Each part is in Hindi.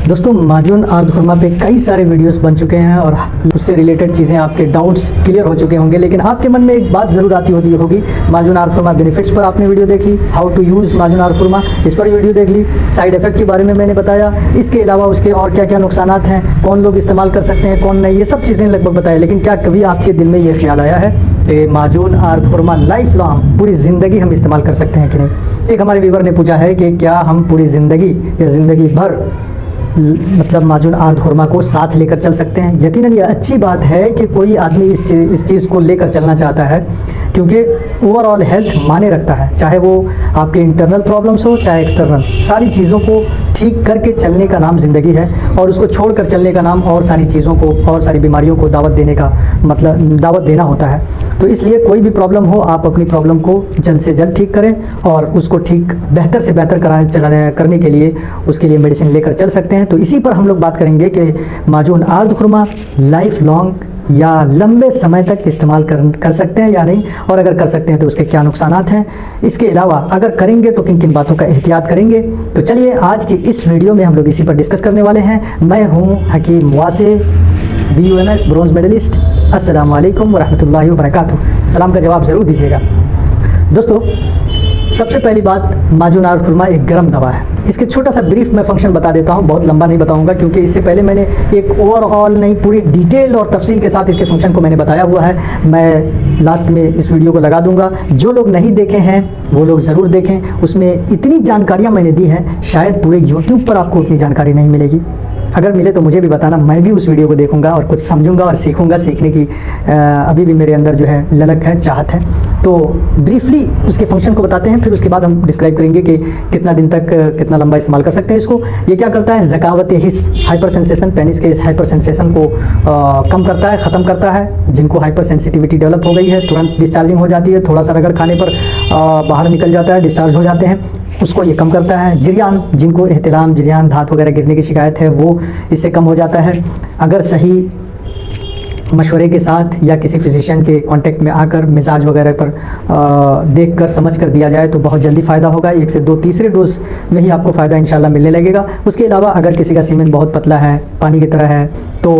दोस्तों माजून आर्द खुरमा पे कई सारे वीडियोस बन चुके हैं और उससे रिलेटेड चीज़ें आपके डाउट्स क्लियर हो चुके होंगे, लेकिन आपके मन में एक बात ज़रूर आती होगी माजून आर्द खुरमा बेनिफिट्स पर आपने वीडियो देख ली, हाउ टू यूज़ माजून आर्द खुरमा इस पर वीडियो देख ली, साइड इफ़ेक्ट के बारे में मैंने बताया, इसके अलावा उसके और क्या क्या नुकसान हैं, कौन लोग इस्तेमाल कर सकते हैं कौन नहीं, ये सब चीज़ें लगभग बताया। लेकिन क्या कभी आपके दिल में ये ख्याल आया है कि माजून आर्द खुरमा लाइफ लॉन्ग पूरी ज़िंदगी हम इस्तेमाल कर सकते हैं कि नहीं? एक हमारे व्यूवर ने पूछा है कि क्या हम पूरी ज़िंदगी या ज़िंदगी भर मतलब माजून आर्द खुरमा को साथ लेकर चल सकते हैं? यकीनन ये अच्छी बात है कि कोई आदमी इस चीज़ को लेकर चलना चाहता है, क्योंकि ओवरऑल हेल्थ माने रखता है, चाहे वो आपके इंटरनल प्रॉब्लम्स हो चाहे एक्सटर्नल, सारी चीज़ों को ठीक करके चलने का नाम ज़िंदगी है और उसको छोड़कर चलने का नाम और सारी चीज़ों को और सारी बीमारियों को दावत देने का मतलब दावत देना होता है। तो इसलिए कोई भी प्रॉब्लम हो आप अपनी प्रॉब्लम को जल्द से जल्द ठीक करें और उसको ठीक बेहतर से बेहतर करने के लिए उसके लिए मेडिसिन लेकर चल सकते हैं। तो इसी पर हम लोग बात करेंगे कि माजून आर्द खुरमा लाइफ लॉन्ग या लंबे समय तक इस्तेमाल कर सकते हैं या नहीं, और अगर कर सकते हैं तो उसके क्या नुकसान हैं। इसके अलावा अगर करेंगे तो किन किन बातों का एहतियात करेंगे। तो चलिए आज की इस वीडियो में हम लोग इसी पर डिस्कस करने वाले हैं। मैं हूँ हकीम वासे, BUMS ब्रोंज मेडलिस्ट। अस्सलाम वालेकुम वरहमतुल्लाहि वबरकातुहू। सलाम का जवाब ज़रूर दीजिएगा। दोस्तों सबसे पहली बात, माजून आर्द खुरमा एक गर्म दवा है। इसके छोटा सा ब्रीफ मैं फंक्शन बता देता हूँ, बहुत लंबा नहीं बताऊँगा क्योंकि इससे पहले मैंने एक ओवरऑल नहीं पूरी डिटेल और तफसील के साथ इसके फंक्शन को मैंने बताया हुआ है। मैं लास्ट में इस वीडियो को लगा दूंगा, जो लोग नहीं देखे हैं वो लोग ज़रूर देखें। उसमें इतनी जानकारियाँ मैंने दी हैं, शायद पूरे यूट्यूब पर आपको उतनी जानकारी नहीं मिलेगी। अगर मिले तो मुझे भी बताना, मैं भी उस वीडियो को देखूंगा और कुछ समझूंगा और सीखूंगा। सीखने की अभी भी मेरे अंदर जो है ललक है, चाहत है। तो ब्रीफली उसके फंक्शन को बताते हैं, फिर उसके बाद हम डिस्क्राइब करेंगे कि कितना दिन तक कितना लंबा इस्तेमाल कर सकते हैं इसको। ये क्या करता है, ज़कावत हिस हाइपर सेंसेशन, पेनिस के इस हाइपर सेंसेशन को कम करता है, ख़त्म करता है। जिनको हाइपर सेंसिटिविटी डेवलप हो गई है तुरंत डिस्चार्जिंग हो जाती है, थोड़ा सा रगड़ खाने पर बाहर निकल जाता है, डिस्चार्ज हो जाते हैं, उसको ये कम करता है। जिरियान, जिनको एहतिलाम, जिरियान, धात वगैरह गिरने की शिकायत है, वो इससे कम हो जाता है। अगर सही मशवरे के साथ या किसी फिजिशियन के कांटेक्ट में आकर मिजाज वगैरह पर देखकर समझ कर दिया जाए तो बहुत जल्दी फ़ायदा होगा। 1 से 2 तीसरे डोज में ही आपको फ़ायदा इंशाल्लाह मिलने लगेगा। उसके अलावा अगर किसी का सीमेन बहुत पतला है, पानी की तरह है, तो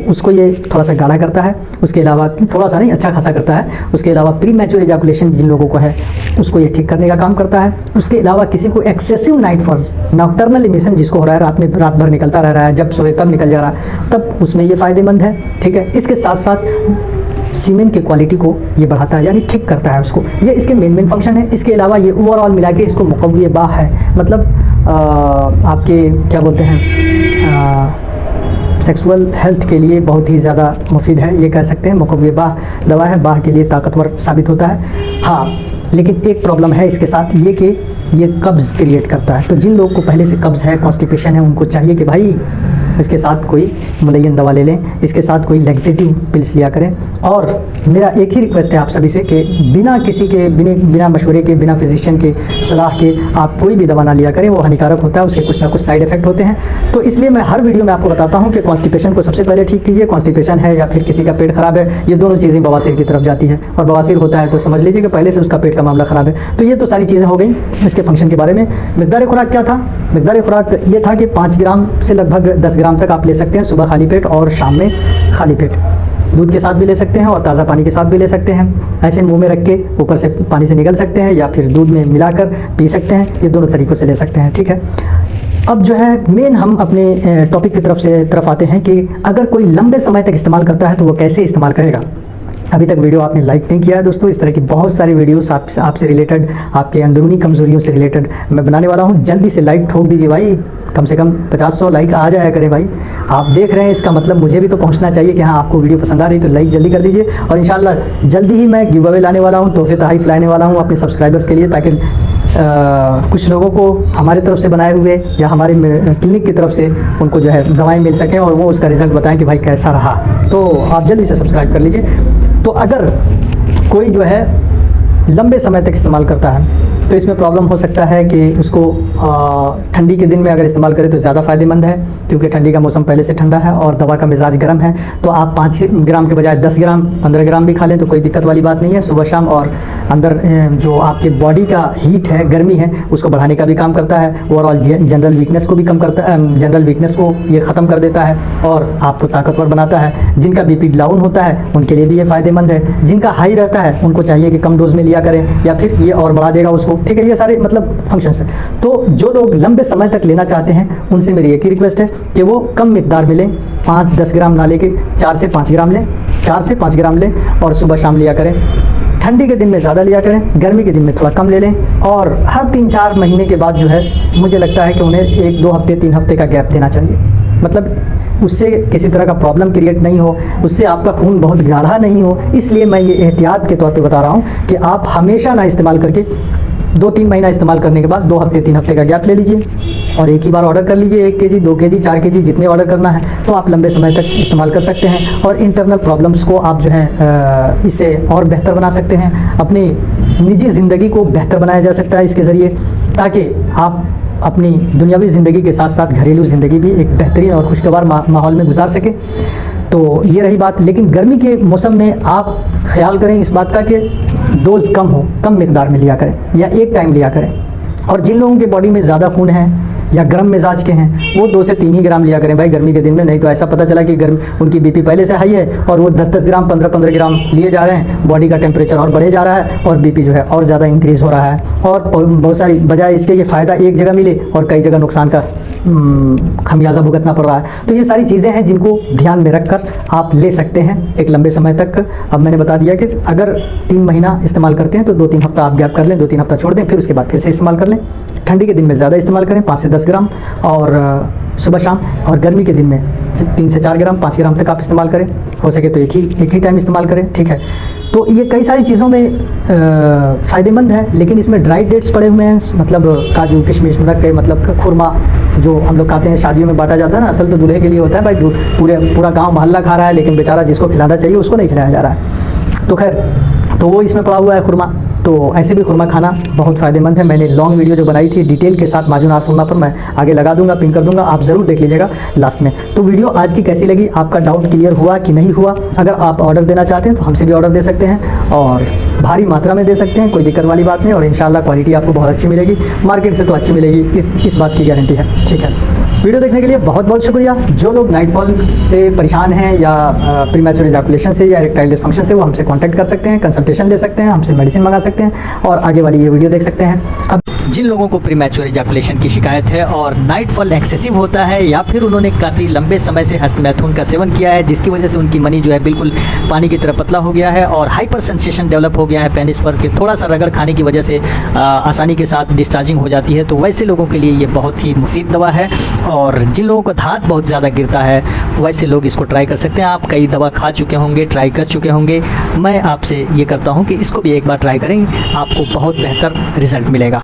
उसको ये थोड़ा सा गाढ़ा करता है। उसके अलावा थोड़ा सा नहीं, अच्छा खासा करता है। उसके अलावा प्री मैच्योर इजैकुलेशन जिन लोगों को है उसको ये ठीक करने का काम करता है। उसके अलावा किसी को excessive night fall, nocturnal emission जिसको हो रहा है, रात में रात भर निकलता रह रहा है, जब सोए तब निकल जा रहा है, तब उसमें ये फ़ायदेमंद है। ठीक है, इसके साथ साथ सीमेन की क्वालिटी को ये बढ़ाता है, यानी ठीक करता है उसको। ये इसके मेन फंक्शन है। इसके अलावा ये ओवरऑल मिला के इसको मुक़व्वी बाह है, मतलब आपके क्या बोलते हैं सेक्सुअल हेल्थ के लिए बहुत ही ज़्यादा मुफीद है, ये कह सकते हैं। मुक़व्वी बाह दवा है, बाह के लिए ताकतवर साबित होता है। हाँ, लेकिन एक प्रॉब्लम है इसके साथ, ये कि ये कब्ज़ क्रिएट करता है। तो जिन लोगों को पहले से कब्ज़ है, कॉन्स्टिपेशन है, उनको चाहिए कि भाई इसके साथ कोई मुलय्यन दवा ले लें, इसके साथ कोई लैक्सेटिव पिल्स लिया करें। और मेरा एक ही रिक्वेस्ट है आप सभी से कि बिना किसी के बिना मशवरे के, बिना फिजिशियन के सलाह के आप कोई भी दवा ना लिया करें, वो हानिकारक होता है, उसके कुछ ना कुछ साइड इफ़ेक्ट होते हैं। तो इसलिए मैं हर वीडियो में आपको बताता हूँ कि कॉन्स्टिपेशन को सबसे पहले ठीक कीजिए। कॉन्स्टिपेशन है या फिर किसी का पेट ख़राब है, ये दोनों चीज़ें बवासीर की तरफ जाती है, और बवासीर होता है तो समझ लीजिए कि पहले से उसका पेट का मामला ख़राब है। तो ये तो सारी चीज़ें हो गई इसके फंक्शन के बारे में। मिकदार खुराक क्या था? मिकदार खुराक ये था कि 5 ग्राम से लगभग 10 ग्राम तक आप ले सकते हैं, सुबह खाली पेट और शाम में खाली पेट। दूध के साथ भी ले सकते हैं और ताज़ा पानी के साथ भी ले सकते हैं। ऐसे मुंह में रख के ऊपर से पानी से निगल सकते हैं या फिर दूध में मिलाकर पी सकते हैं। ये दोनों तरीक़ों से ले सकते हैं। ठीक है, अब जो है मेन हम अपने टॉपिक की तरफ आते हैं कि अगर कोई लंबे समय तक इस्तेमाल करता है तो वो कैसे इस्तेमाल करेगा। अभी तक वीडियो आपने लाइक नहीं किया है दोस्तों, इस तरह की बहुत सारी वीडियोस आपसे रिलेटेड, आपके अंदरूनी कमज़ोरियों से रिलेटेड मैं बनाने वाला हूँ। जल्दी से लाइक ठोक दीजिए भाई, कम से कम 50-100 लाइक आ जाया करें भाई। आप देख रहे हैं, इसका मतलब मुझे भी तो पहुंचना चाहिए कि हाँ आपको वीडियो पसंद आ रही, तो लाइक जल्दी कर दीजिए। और इंशाल्लाह जल्दी ही मैं गिव अवे लाने वाला हूँ, तोहफे तहफ़ लाने वाला हूँ अपने सब्सक्राइबर्स के लिए, ताकि कुछ लोगों को हमारी तरफ से बनाए हुए या हमारे क्लिनिक की तरफ से उनको जो है दवाएँ मिल सकें और वो उसका रिज़ल्ट बताएँ कि भाई कैसा रहा। तो आप जल्दी से सब्सक्राइब कर लीजिए। तो अगर कोई जो है लंबे समय तक इस्तेमाल करता है तो इसमें प्रॉब्लम हो सकता है कि उसको ठंडी के दिन में अगर इस्तेमाल करें तो ज़्यादा फ़ायदेमंद है, क्योंकि ठंडी का मौसम पहले से ठंडा है और दवा का मिजाज गर्म है। तो आप 5 ग्राम के बजाय 10 ग्राम 15 ग्राम भी खा लें तो कोई दिक्कत वाली बात नहीं है। सुबह शाम और अंदर जो आपके बॉडी का हीट है, गर्मी है, उसको बढ़ाने का भी काम करता है। ओवरऑल जनरल वीकनेस को भी कम करता है, जनरल वीकनेस को ये ख़त्म कर देता है और आपको ताकतवर बनाता है। जिनका बीपी डाउन होता है उनके लिए भी ये फ़ायदेमंद है। जिनका हाई रहता है उनको चाहिए कि कम डोज में लिया करें या फिर ये और बढ़ा देगा उसको, ठीक है। ये सारे मतलब फंक्शंस हैं। तो जो लोग लंबे समय तक लेना चाहते हैं उनसे मेरी एक ही रिक्वेस्ट है कि वो कम मिकदार में लें, 5-10 ग्राम ना लेके 4 से 5 ग्राम लें, 4 से 5 ग्राम लें और सुबह शाम लिया करें। ठंडी के दिन में ज़्यादा लिया करें, गर्मी के दिन में थोड़ा कम ले लें। और हर 3-4 महीने के बाद जो है मुझे लगता है कि उन्हें 1-2 हफ्ते 3 हफ्ते का गैप देना चाहिए। मतलब उससे किसी तरह का प्रॉब्लम क्रिएट नहीं हो, उससे आपका खून बहुत गाढ़ा नहीं हो। इसलिए मैं ये एहतियात के तौर पे बता रहा हूँ कि आप हमेशा ना इस्तेमाल करके 2-3 महीना इस्तेमाल करने के बाद 2 हफ्ते 3 हफ्ते का गैप ले लीजिए और एक ही बार ऑर्डर कर लीजिए। 1 केजी 2 केजी 4 केजी जितने ऑर्डर करना है, तो आप लंबे समय तक इस्तेमाल कर सकते हैं और इंटरनल प्रॉब्लम्स को आप जो है इससे और बेहतर बना सकते हैं। अपनी निजी ज़िंदगी को बेहतर बनाया जा सकता है इसके ज़रिए, ताकि आप अपनी दुनियावी ज़िंदगी के साथ साथ घरेलू ज़िंदगी भी एक बेहतरीन और खुशगवार माहौल में गुजार सकें। तो ये रही बात। लेकिन गर्मी के मौसम में आप ख्याल करें इस बात का कि डोज़ कम हो, कम मिकदार में लिया करें या एक टाइम लिया करें। और जिन लोगों के बॉडी में ज़्यादा खून है या गर्म मिजाज के हैं वो 2 से 3 ही ग्राम लिया करें भाई गर्मी के दिन में। नहीं तो ऐसा पता चला कि गर्मी उनकी बीपी पहले से हाई है और वो 10-10 ग्राम 15-15 ग्राम लिए जा रहे हैं, बॉडी का टेम्परेचर और बढ़े जा रहा है और बीपी जो है और ज़्यादा इंक्रीज़ हो रहा है। और बहुत सारी बजाय इसके ये फ़ायदा एक जगह मिले और कई जगह नुकसान का खमियाजा भुगतना पड़ रहा है। तो ये सारी चीज़ें हैं जिनको ध्यान में रख कर आप ले सकते हैं एक लंबे समय तक। अब मैंने बता दिया कि अगर 3 महीना इस्तेमाल करते हैं तो 2-3 हफ्ता आप गैप कर लें, 2-3 हफ्ता छोड़ दें, फिर उसके बाद फिर से इस्तेमाल कर लें। ठंडी के दिन में ज़्यादा इस्तेमाल करें, 5 से 10 ग्राम और सुबह शाम, और गर्मी के दिन में 3 से 4 ग्राम 5 ग्राम तक आप इस्तेमाल करें। हो सके तो एक ही टाइम इस्तेमाल करें, ठीक है। तो ये कई सारी चीज़ों में फ़ायदेमंद है, लेकिन इसमें ड्राई डेट्स पड़े हुए हैं, मतलब काजू किशमिश के, मतलब खुरमा जो हम लोग खाते हैं शादियों में बांटा जाता है ना, असल तो दूल्हे के लिए होता है भाई। पूरा गाँव मोहल्ला खा रहा है, लेकिन बेचारा जिसको खिलाना चाहिए उसको नहीं खिलाया जा रहा है। तो खैर, तो वो इसमें पड़ा हुआ है खुरमा। तो ऐसे भी खुरमा खाना बहुत फ़ायदेमंद है। मैंने लॉन्ग वीडियो जो बनाई थी डिटेल के साथ माजून आर्थ खुरमा पर, मैं आगे लगा दूंगा, पिन कर दूंगा, आप ज़रूर देख लीजिएगा लास्ट में। तो वीडियो आज की कैसी लगी, आपका डाउट क्लियर हुआ कि नहीं हुआ? अगर आप ऑर्डर देना चाहते हैं तो हमसे भी ऑर्डर दे सकते हैं और भारी मात्रा में दे सकते हैं, कोई दिक्कत वाली बात नहीं। और इंशाल्लाह क्वालिटी आपको बहुत अच्छी मिलेगी, मार्केट से तो अच्छी मिलेगी, इस बात की गारंटी है, ठीक है। वीडियो देखने के लिए बहुत बहुत शुक्रिया। जो लोग नाइटफॉल से परेशान हैं या प्रीमैच्योर इजैकुलेशन से या इरेक्टाइल डिस्फंक्शन से, वो हमसे कांटेक्ट कर सकते हैं, कंसल्टेशन ले सकते हैं, हमसे मेडिसिन मंगा सकते हैं और आगे वाली ये वीडियो देख सकते हैं। अब जिन लोगों को प्रीमैच्योर इजैकुलेशन की शिकायत है और नाइटफॉल एक्सेसिव होता है या फिर उन्होंने काफ़ी लंबे समय से हस्तमैथुन का सेवन किया है जिसकी वजह से उनकी मनी जो है बिल्कुल पानी की तरह पतला हो गया है और हाइपर सेंसेशन डेवलप हो गया है पेनिस पर, कि थोड़ा सा रगड़ खाने की वजह से आसानी के साथ डिस्चार्जिंग हो जाती है, तो वैसे लोगों के लिए ये बहुत ही मुफीद दवा है। और जिन लोगों को धात बहुत ज़्यादा गिरता है वैसे लोग इसको ट्राई कर सकते हैं। आप कई दवा खा चुके होंगे, ट्राई कर चुके होंगे, मैं आपसे ये करता हूँ कि इसको भी एक बार ट्राई करें, आपको बहुत बेहतर रिजल्ट मिलेगा।